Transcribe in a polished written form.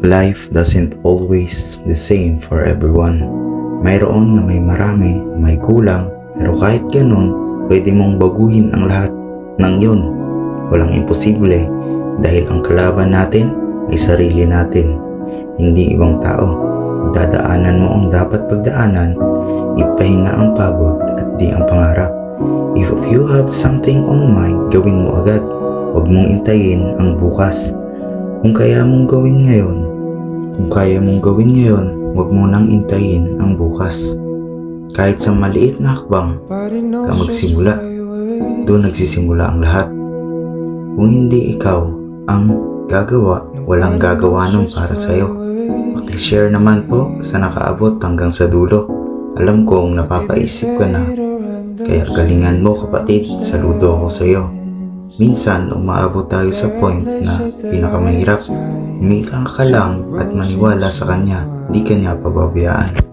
Life doesn't always the same for everyone. Mayroon na may marami, may kulang, pero kahit ganun, pwede mong baguhin ang lahat ng yun. Walang imposible dahil ang kalaban natin ay sarili natin, hindi ibang tao. Pagdadaanan mo ang dapat pagdaanan, ipahinga ang pagod at di ang pangarap. If you have something on mind, gawin mo agad. Huwag mong intayin ang bukas. Kung kaya mong gawin ngayon, huwag mo nang intayin ang bukas. Kahit sa maliit na hakbang ka magsimula, doon nagsisimula ang lahat. Kung hindi ikaw ang gagawa, walang gagawa nun para sa'yo. Pag-share naman po sa nakaabot hanggang sa dulo. Alam kong napapaisip ka na, kaya galingan mo kapatid, saludo ako sa'yo. Minsan umaabot tayo sa point na pinakamahirap. Humika ka lang at maniwala sa kanya, di ka niya pababayaan.